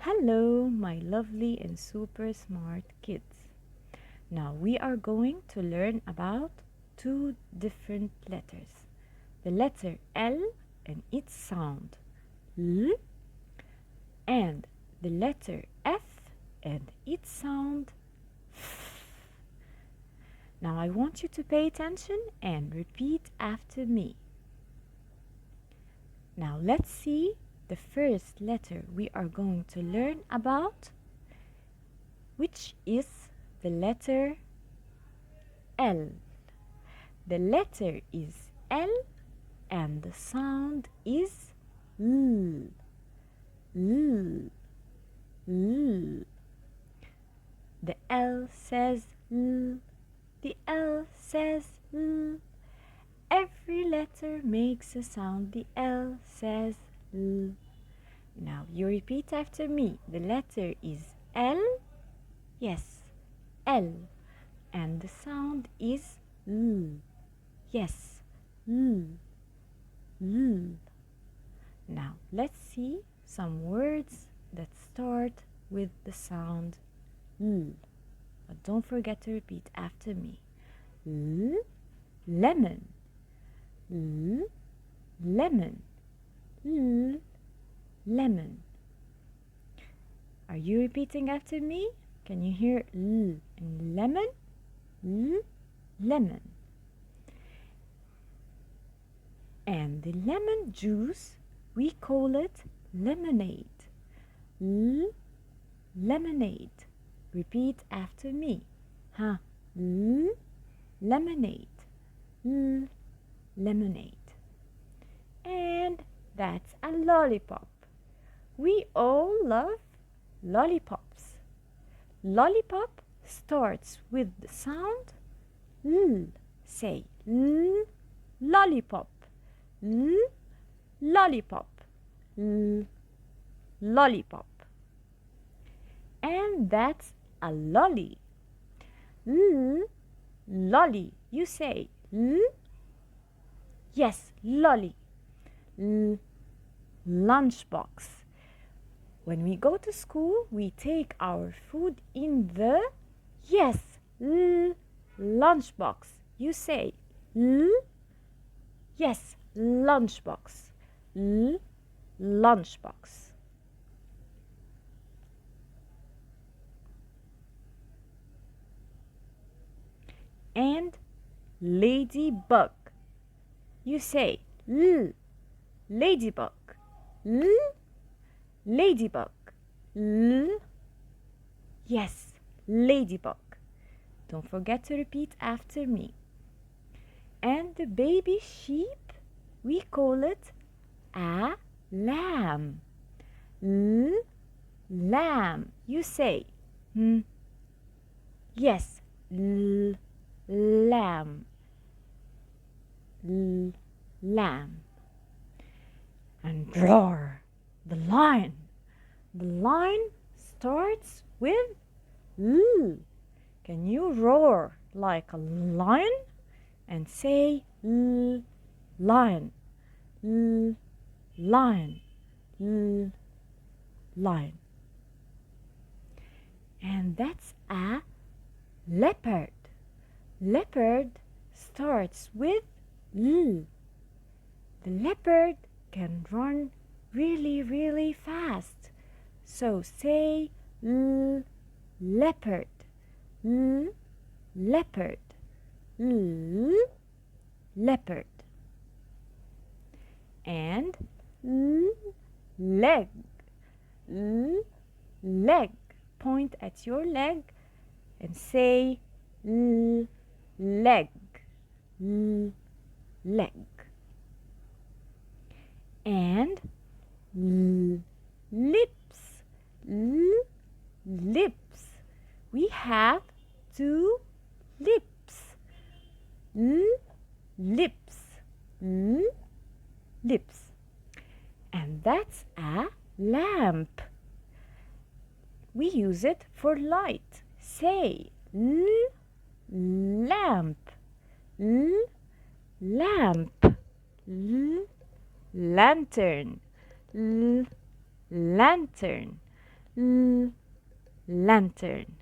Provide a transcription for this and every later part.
Hello, my lovely and super smart kids. Now we are going to learn about two different letters. The letter L and its sound L, and the letter F and its sound F. Now I want you to pay attention and repeat after me. Now let's see the first letter we are going to learn about, which is the letter L. The letter is L and the sound is L. L. L. The L says L. The L says L. Every letter makes a sound. The L says L. Now you repeat after me. The letter is L. Yes, L. And the sound is L. Yes, L. L. Now let's see some words that start with the sound L. But don't forget to repeat after me. L. Lemon. L. Lemon. L. Lemon. Are you repeating after me? Can you hear L and lemon? L. Lemon. And the lemon juice, we call it lemonade. L. Lemonade. Repeat after me. L. Lemonade. L. Lemonade. And that's a lollipop. We all love lollipops. Lollipop starts with the sound L. Say L. Lollipop. L. Lollipop. L. Lollipop. And that's a lolly. L. Lolly. You say L. Yes, lolly. L. Lunchbox. When we go to school, we take our food in the, yes, L. Lunchbox. You say L. Yes, lunchbox. L. Lunchbox. And ladybug. You say L. Ladybug. L. Ladybug. L. Yes, ladybug. Don't forget to repeat after me. And the baby sheep, we call it a lamb. L. Lamb. You say yes, L. Lamb. L. Lamb. And roar, the lion. The lion starts with L. Can you roar like a lion and say L. Lion? L. Lion. L. Lion. And that's a leopard. Leopard starts with L. The leopard can run really, really fast. So say L. Leopard. L. Leopard. L. Leopard. And L. Leg. L. Leg. Point at your leg and say L. Leg. L. Leg. And L. Lips. L. Lips. We have two lips. L. Lips. L. Lips. And that's a lamp. We use it for light. Say L. Lamp. L. Lamp. L. Lantern. L. Lantern. L, lantern.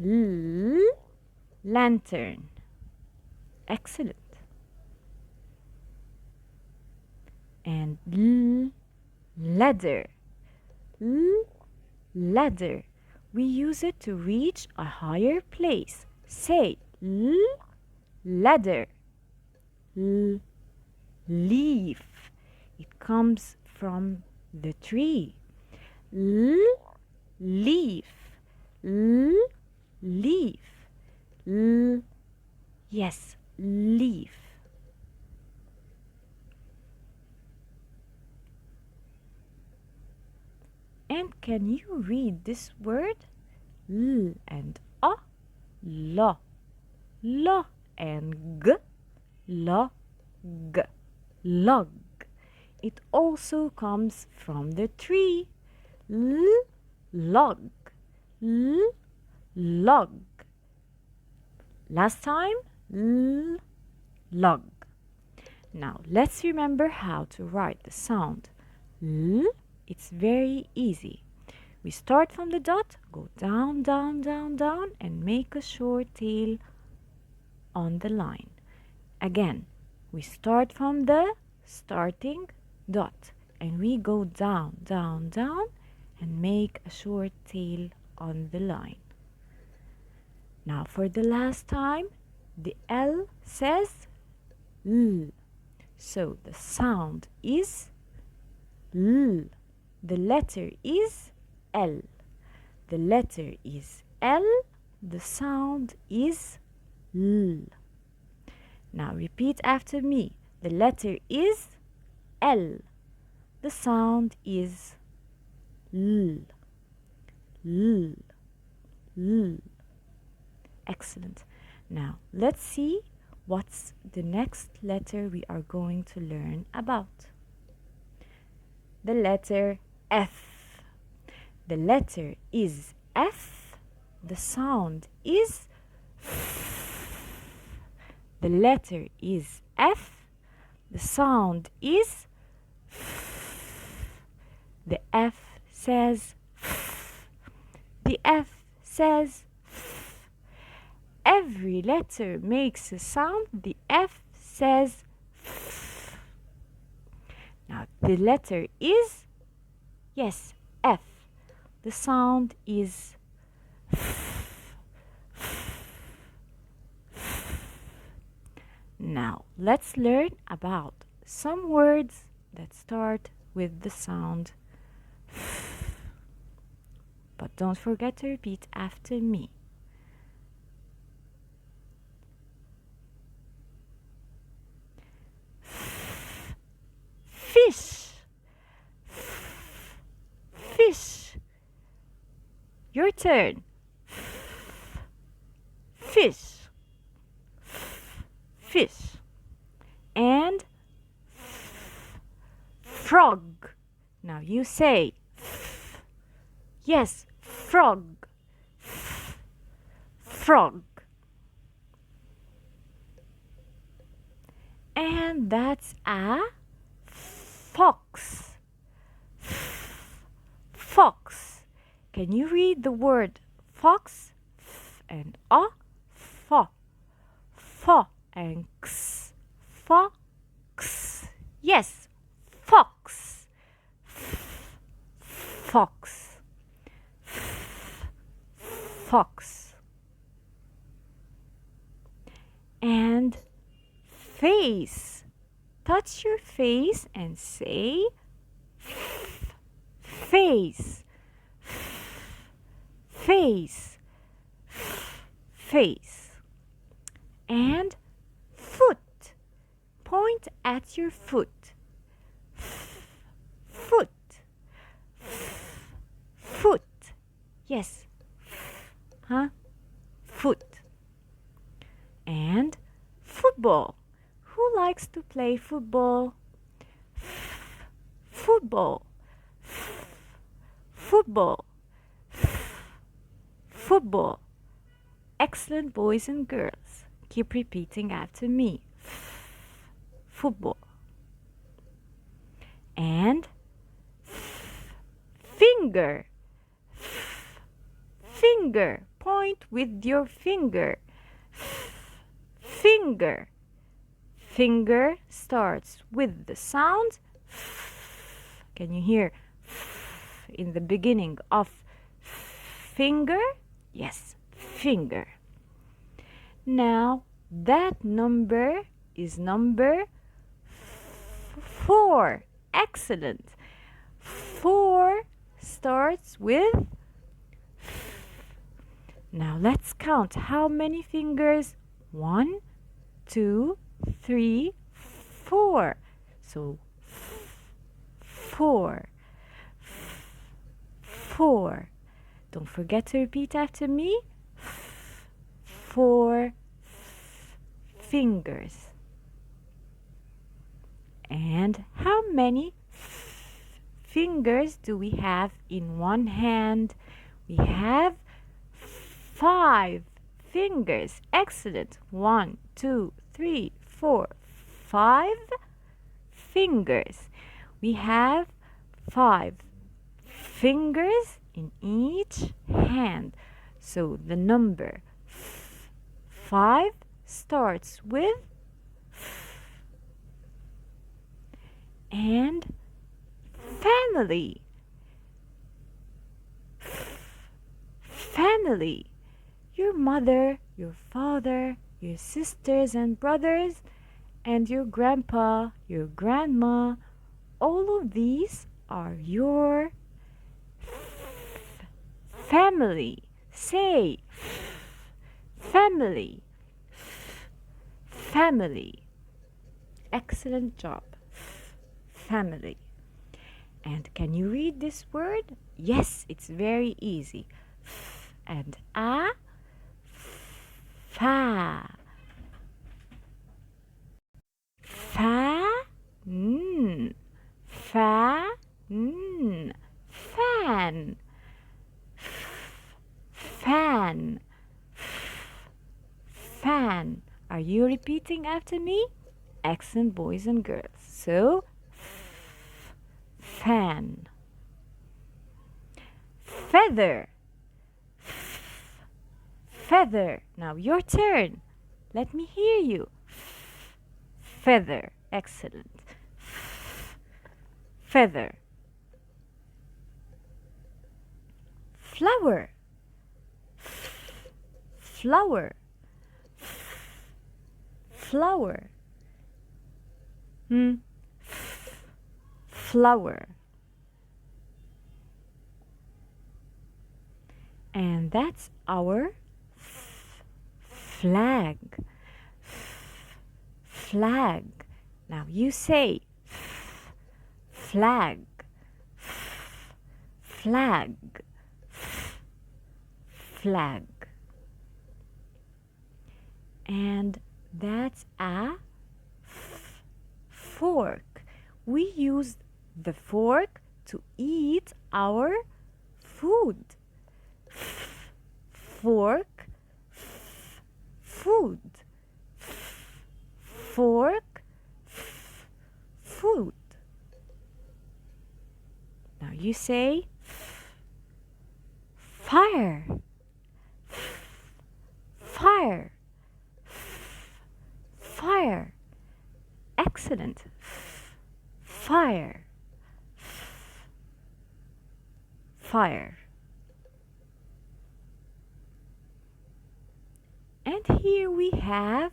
L, lantern. Excellent. And L, ladder. L, ladder. We use it to reach a higher place. Say L, ladder. L, leaf. It comes from the tree. L, leaf. L, leaf. L, yes, leaf. And can you read this word? L and A, la. La and G, log. Log. It also comes from the tree. L, log. L, log. Last time, L, log. Now let's remember how to write the sound L. It's very easy. We start from the dot, go down, down, down, down, and make a short tail on the line. Again, we start from the starting dot, and we go down, down, down, and make a short tail on the line. Now for the last time, the L says L. So the sound is L. The letter is L. The letter is L. The sound is L. Now repeat after me. The letter is L. The sound is L. L. L. Excellent. Now let's see what's the next letter we are going to learn about. The letter F. The letter is F. The sound is F. The letter is F. The sound is F. The F says F. The F says F. Every letter makes a sound. The F says F. Now the letter is, yes, F. The sound is F. Now let's learn about some words that start with the sound F. But don't forget to repeat after me. Fish. Fish. Your turn. Fish. Fish. And frog. Now you say yes, frog. Frog. And that's a fox. Fox. Can you read the word fox? F and a, fo. Fo and x. Fox. Yes, fox. Fox. Fox. And face. Touch your face and say face. Face. Face. And foot. Point at your foot. Foot. Foot. Yes. Huh? Foot. And football. Who likes to play football? Football. Football. Football. Excellent, boys and girls. Keep repeating after me. Football. And finger. finger. Finger. Point with your finger. Finger. Finger starts with the sound. Can you hear in the beginning of finger? Yes, finger. Now that number is number 4. Excellent. 4 starts with. Now let's count how many fingers. 1, 2, 3, 4. So 4. 4. Don't forget to repeat after me. 4 fingers. And how many fingers do we have in one hand? We have 5 fingers. Excellent. 1, 2, 3, 4, 5 fingers. We have 5 fingers in each hand. So the number 5 starts with. And family. Family. Your mother, your father, your sisters and brothers, and your grandpa, your grandma. All of these are your family. Say family. Family. Excellent job. Family. And can you read this word? Yes, it's very easy. And a. Fa. Fa. N. Fa. N. Fan. Fan. Fan. Are you repeating after me? Excellent, boys and girls. So, fan. Feather. Feather. Now your turn. Let me hear you. Feather. Excellent. Feather. Flower. Flower. Flower. Flower. And that's our flag. Flag. Now you say flag. Flag. Flag. And that's a fork. We use the fork to eat our food. Fork. Food. Fork. Food. Now you say fire. Fire. Fire. Excellent. Fire. Fire. And here we have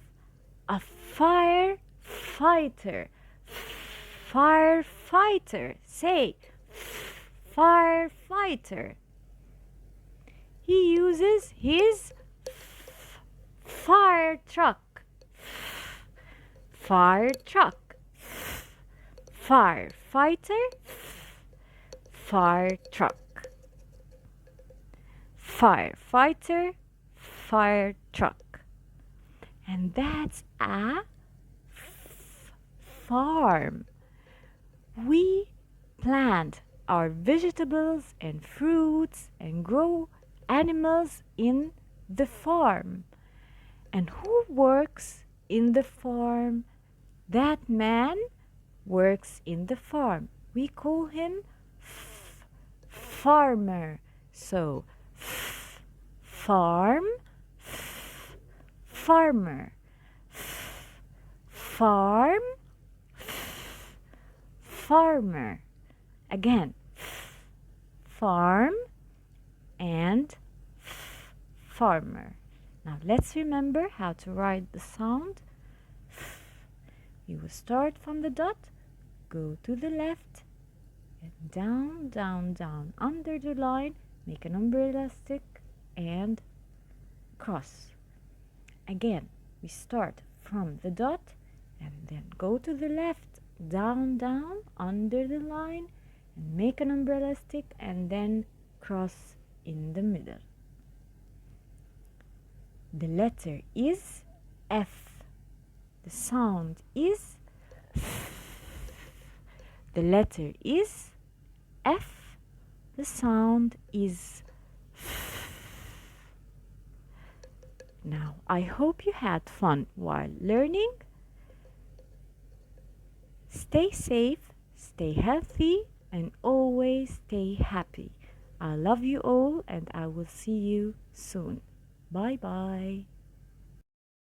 a firefighter. Firefighter. Say firefighter. He uses his fire truck. Fire truck. Firefighter. Fire truck. Firefighter. Fire truck. And that's a farm. We plant our vegetables and fruits and grow animals in the farm. And who works in the farm? That man works in the farm. We call him farmer. So farm, farmer, farm, farmer. Again, farm and farmer. Now let's remember how to write the sound. You will start from the dot, go to the left, and down, down, down under the line, make an umbrella stick and cross. Again, we start from the dot and then go to the left, down, down under the line and make an umbrella stick and then cross in the middle. The letter is F. The sound is F. The letter is F. The sound is F. Now, I hope you had fun while learning. Stay safe, stay healthy, and always stay happy. I love you all, and I will see you soon. Bye bye.